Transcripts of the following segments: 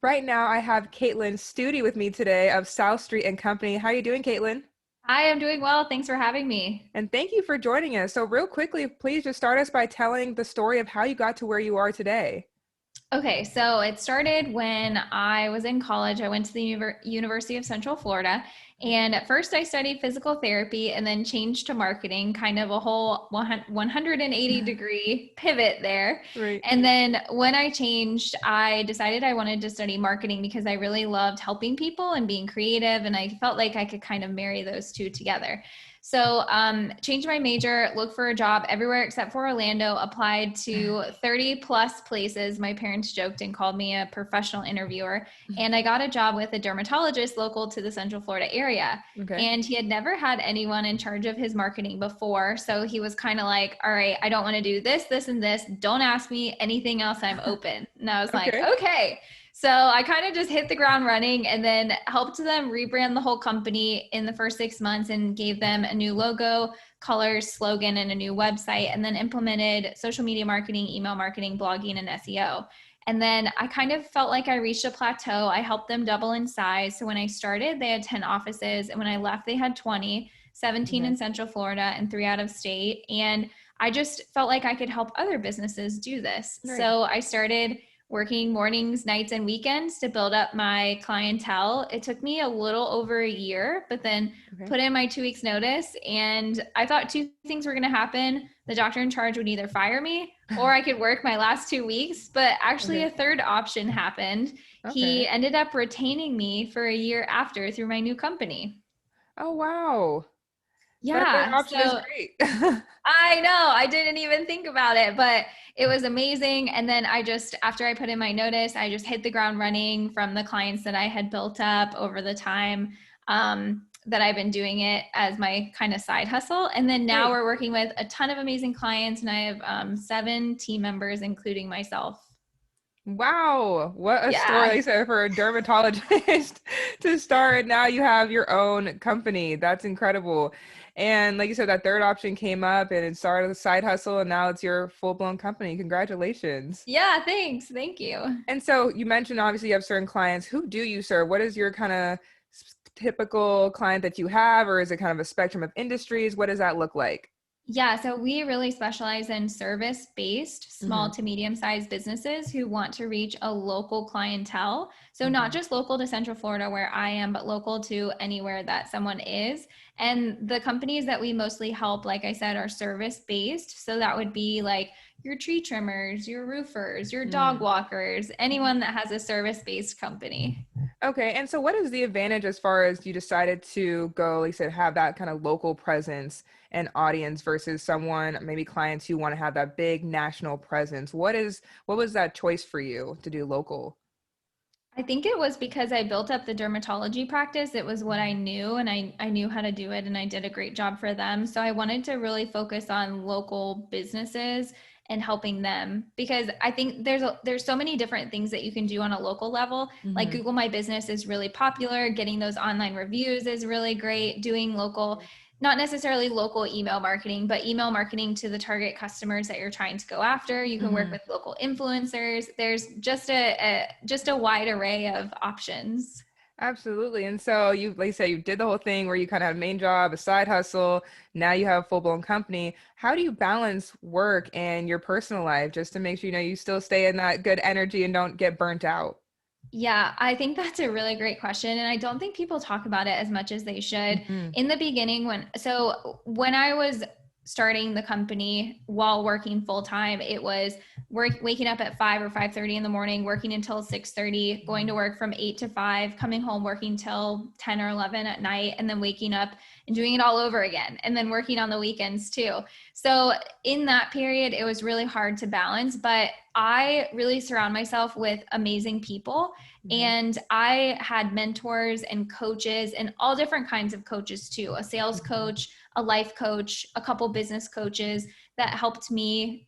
Right now, I have Kaitlyn Studi with me today of South Street and Company. How are you doing, Kaitlyn? Hi, I'm doing well. Thanks for having me. And thank you for joining us. So real quickly, please just start us by telling the story of how you got to where you are today. Okay, so it started when I was in college. I went to the University of Central Florida. And at first, I studied physical therapy and then changed to marketing, kind of a whole 180-degree pivot there. Right. And then when I changed, I decided I wanted to study marketing because I really loved helping people and being creative. And I felt like I could kind of marry those two together. So changed my major, looked for a job everywhere except for Orlando, applied to 30 plus places. My parents joked and called me a professional interviewer. And I got a job with a dermatologist local to the Central Florida area. Okay. And he had never had anyone in charge of his marketing before. So he was kind of like, all right, I don't want to do this, this, and this. Don't ask me anything else. I'm open. And I was like, Okay. okay. So I kind of just hit the ground running and then helped them rebrand the whole company in the first 6 months and gave them a new logo, colors, slogan, and a new website, and then implemented social media marketing, email marketing, blogging, and SEO. And then I kind of felt like I reached a plateau. I helped them double in size. So when I started, they had 10 offices. And when I left, they had 20, 17 Okay. in Central Florida and 3 out of state. And I just felt like I could help other businesses do this. Right. So I started working mornings, nights, and weekends to build up my clientele. It took me a little over a year, but then Okay. put in my 2 weeks notice. And I thought two things were going to happen. The doctor in charge would either fire me or I could work my last 2 weeks. But actually, Okay. a third option happened. He Okay. ended up retaining me for a year after through my new company. Oh, wow. That third Yeah. option is So great. I know. I didn't even think about it, but it was amazing. And then after I put in my notice, I just hit the ground running from the clients that I had built up over the time that I've been doing it as my kind of side hustle. And then now Great. we're working with a ton of amazing clients, and I have 7 team members, including myself. Wow, what a story, Yeah. like you said, for a dermatologist to start. And now you have your own company. That's incredible. And like you said, that third option came up and it started as a side hustle, and now it's your full-blown company. Congratulations. Yeah. Thanks. Thank you. And so you mentioned obviously you have certain clients. Who do you serve? What is your kind of typical client that you have, or is it kind of a spectrum of industries? What does that look like? Yeah, so we really specialize in service-based small Hmm. to medium-sized businesses who want to reach a local clientele. So not Okay. just local to Central Florida where I am, but local to anywhere that someone is. And the companies that we mostly help, like I said, are service-based. So that would be like your tree trimmers, your roofers, your dog Mm. walkers, anyone that has a service-based company. Okay, and so what is the advantage as far as you decided to go, like you said, have that kind of local presence and audience versus someone, maybe clients who want to have that big national presence? What was that choice for you to do local? I think it was because I built up the dermatology practice. It was what I knew, and I knew how to do it, and I did a great job for them. So I wanted to really focus on local businesses and helping them because I think there's so many different things that you can do on a local level. Like Hmm. Google My Business is really popular, getting those online reviews is really great, doing local, not necessarily local email marketing, but email marketing to the target customers that you're trying to go after. You can work Hmm. with local influencers. There's just a wide array of options. Absolutely. And so you, like you said, you did the whole thing where you kind of had a main job, a side hustle. Now you have a full-blown company. How do you balance work and your personal life just to make sure, you still stay in that good energy and don't get burnt out? Yeah, I think that's a really great question. And I don't think people talk about it as much as they should. Hmm. In the beginning, when I was starting the company while working full time, it was waking up at 5 or 5:30 in the morning, working until 6:30, going to work from 8 to 5, coming home working till 10 or 11 at night, and then waking up and doing it all over again, and then working on the weekends too. So in that period, it was really hard to balance, but I really surround myself with amazing people. Okay. And I had mentors and coaches and all different kinds of coaches too, a sales Mhm. coach, a life coach, a couple business coaches that helped me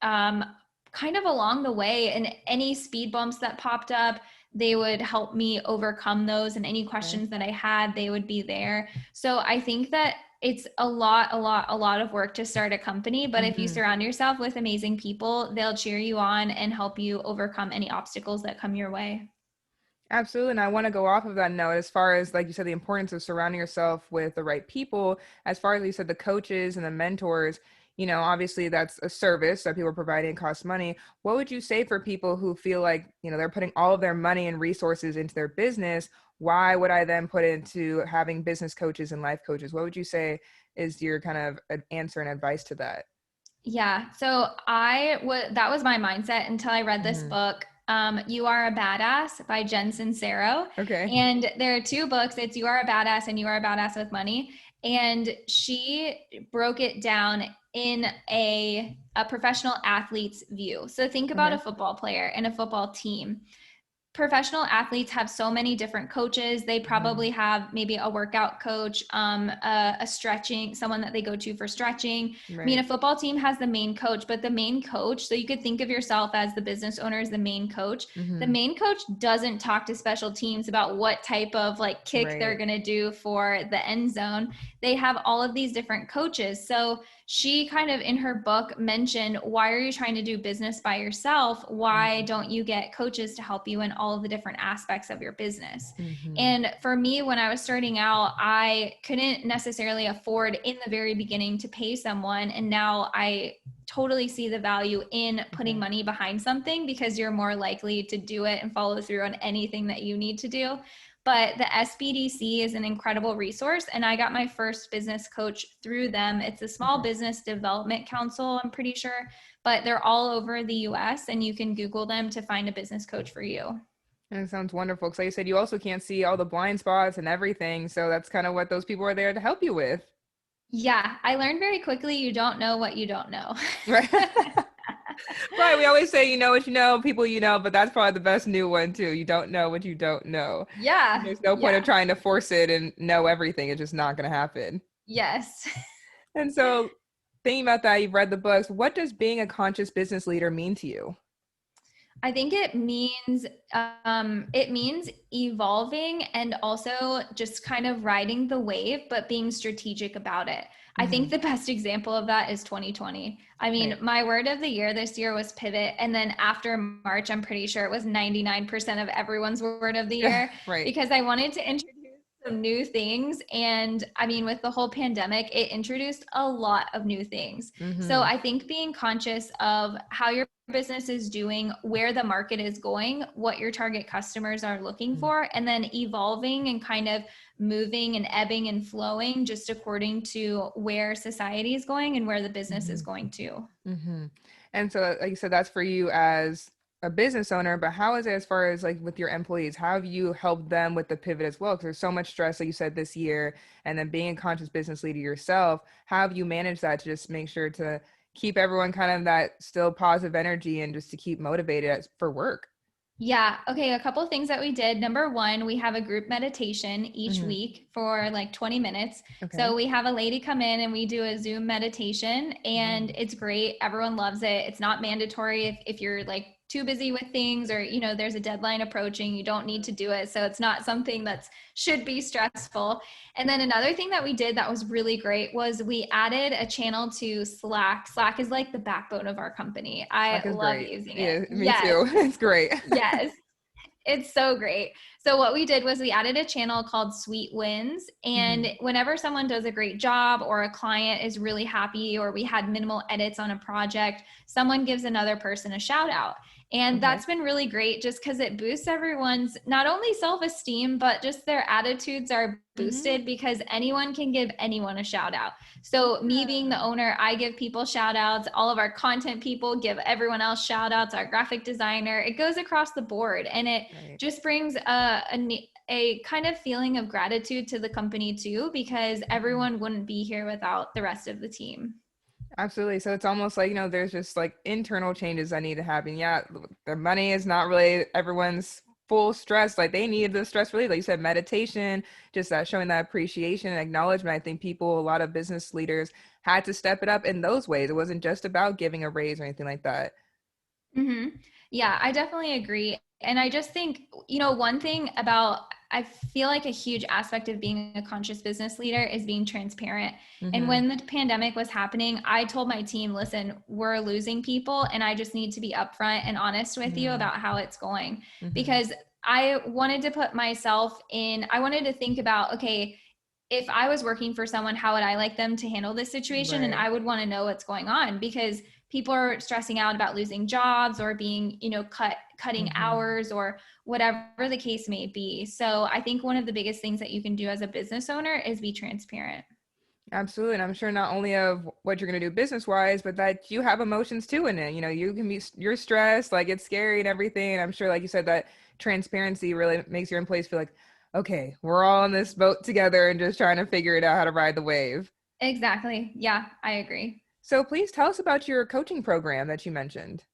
um, kind of along the way. And any speed bumps that popped up, they would help me overcome those. And any Okay. questions that I had, they would be there. So I think that it's a lot of work to start a company. But if you Hmm. surround yourself with amazing people, they'll cheer you on and help you overcome any obstacles that come your way. Absolutely. And I want to go off of that note as far as, like you said, the importance of surrounding yourself with the right people. As far as you said, the coaches and the mentors, obviously that's a service that people are providing, it costs money. What would you say for people who feel like, they're putting all of their money and resources into their business? Why would I then put into having business coaches and life coaches? What would you say is your kind of an answer and advice to that? Yeah. So that was my mindset until I read this Hmm. book, You Are a Badass by Jen Sincero. Okay. And there are two books. It's You Are a Badass and You Are a Badass with Money. And she broke it down in a professional athlete's view. So think about a Okay. football player and a football team. Professional athletes have so many different coaches. They Hmm. probably have maybe a workout coach, a stretching, someone that they go to for stretching. I mean, a Right. football team has the main coach, but the main coach, so you could think of yourself as the business owner as the main coach. The Hmm. main coach doesn't talk to special teams about what type of like kick they're Right. going to do for the end zone. They have all of these different coaches. So she kind of in her book mentioned, why are you trying to do business by yourself? Why Hmm. don't you get coaches to help you in all of the different aspects of your business? Hmm. And for me, when I was starting out, I couldn't necessarily afford in the very beginning to pay someone. And now I totally see the value in putting Okay. money behind something because you're more likely to do it and follow through on anything that you need to do. But the SBDC is an incredible resource. And I got my first business coach through them. It's a small Okay. business development council, I'm pretty sure, but they're all over the US and you can Google them to find a business coach for you. And it sounds wonderful because, like you said, you also can't see all the blind spots and everything. So that's kind of what those people are there to help you with. Yeah, I learned very quickly you don't know what you don't know. Right. Right. We always say, you know what you know, people you know, but that's probably the best new one, too. You don't know what you don't know. Yeah, There's no point of yeah, trying to force it and know everything. It's just not going to happen. yes. And so, thinking about that, you've read the books. What does being a conscious business leader mean to you? I think it means evolving and also just kind of riding the wave, but being strategic about it. I Hmm. think the best example of that is 2020. I mean, Right. my word of the year this year was pivot. And then after March, I'm pretty sure it was 99% of everyone's word of the year Right. because I wanted to introduce some new things. And I mean, with the whole pandemic, it introduced a lot of new things. So Hmm. I think being conscious of how your business is doing, where the market is going, what your target customers are looking for, and then evolving and kind of moving and ebbing and flowing just according to where society is going and where the business is Hmm. going to. Hmm. And so, like you said, that's for you as a business owner, but how is it as far as like with your employees? How have you helped them with the pivot as well? Because there's so much stress, like you said, this year, and then being a conscious business leader yourself, how have you managed that to just make sure to keep everyone kind of that still positive energy and just to keep motivated for work? Yeah. Okay. A couple of things that we did. Number one, we have a group meditation each Hmm. week for like 20 minutes. Okay. So we have a lady come in and we do a Zoom meditation, and Mm. it's great. Everyone loves it. It's not mandatory if you're like too busy with things or, there's a deadline approaching, you don't need to do it. So it's not something that should be stressful. And then another thing that we did that was really great was we added a channel to Slack. Slack is like the backbone of our company. I Slack is love great. using it. Yeah, me Yes. too. It's great. Yes, it's so great. So what we did was we added a channel called Sweet Wins. And Hmm. whenever someone does a great job or a client is really happy or we had minimal edits on a project, someone gives another person a shout out. And Okay. that's been really great just because it boosts everyone's not only self-esteem, but just their attitudes are Hmm. boosted because anyone can give anyone a shout out. So me being the Yeah. owner, I give people shout outs. All of our content people give everyone else shout outs, our graphic designer. It goes across the board and it Right. just brings a kind of feeling of gratitude to the company too, because Mhm. everyone wouldn't be here without the rest of the team. Absolutely. So it's almost like, there's just like internal changes that need to happen. Yeah, the money is not really everyone's full stress. Like they need the stress relief. Like you said, meditation, just that showing that appreciation and acknowledgement. I think people, a lot of business leaders had to step it up in those ways. It wasn't just about giving a raise or anything like that. Mm-hmm. Yeah, I definitely agree. And I just think, one thing about, I feel like a huge aspect of being a conscious business leader is being transparent. And Hmm. when the pandemic was happening, I told my team, listen, we're losing people and I just need to be upfront and honest with you Hmm. about how it's going. Hmm. Because I wanted to put myself in, I wanted to think about, okay, if I was working for someone, how would I like them to handle this situation? And Right. I would want to know what's going on, because people are stressing out about losing jobs or being, cutting Hmm. hours or whatever the case may be. So I think one of the biggest things that you can do as a business owner is be transparent. Absolutely. And I'm sure not only of what you're going to do business wise, but that you have emotions too in it. You can be, you're stressed, like it's scary and everything. And I'm sure, like you said, that transparency really makes your employees feel like, okay, we're all in this boat together and just trying to figure it out how to ride the wave. Exactly. Yeah, I agree. So please tell us about your coaching program that you mentioned.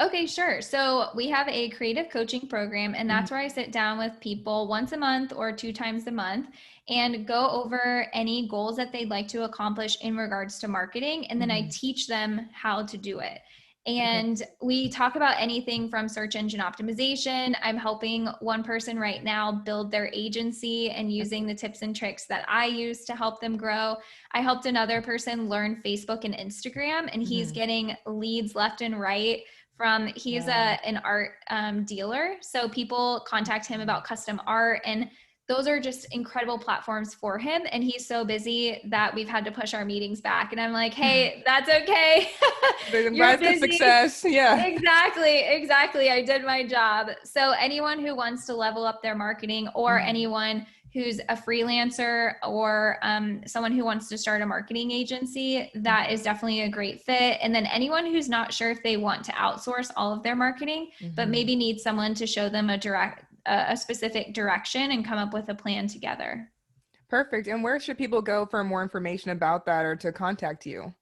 Okay, sure. So we have a creative coaching program, and Mhm. that's where I sit down with people once a month or two times a month and go over any goals that they'd like to accomplish in regards to marketing. And then I Mhm. teach them how to do it. Okay. And we talk about anything from search engine optimization. I'm helping one person right now build their agency and using the tips and tricks that I use to help them grow. I helped another person learn Facebook and Instagram, and he's Mhm. getting leads left and right from, he's Wow. an art dealer, so people contact him about custom art, and those are just incredible platforms for him. And he's so busy that we've had to push our meetings back, and I'm like, hey, that's okay. But I'm glad You're it's a busy. success. Yeah. Exactly. I did my job. So anyone who wants to level up their marketing, or Mhm. anyone who's a freelancer, or someone who wants to start a marketing agency, that is definitely a great fit. And then anyone who's not sure if they want to outsource all of their marketing, but Mhm. maybe need someone to show them a specific direction and come up with a plan together. Perfect. And where should people go for more information about that or to contact you?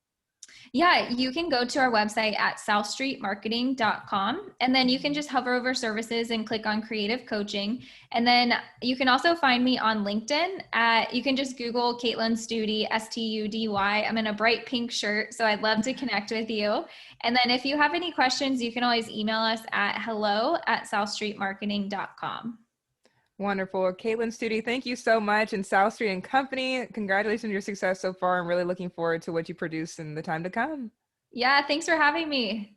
Yeah, you can go to our website at southstreetmarketing.com, and then you can Mhm. just hover over services and click on creative coaching. And then you can also find me on LinkedIn you can just Google Kaitlyn Study, Study. I'm in a bright pink shirt, so I'd love to connect with you. And then if you have any questions, you can always email us at hello@southstreetmarketing.com. Wonderful. Caitlin Studi, thank you so much. And South Street and Company, congratulations on your success so far. I'm really looking forward to what you produce in the time to come. Yeah, thanks for having me.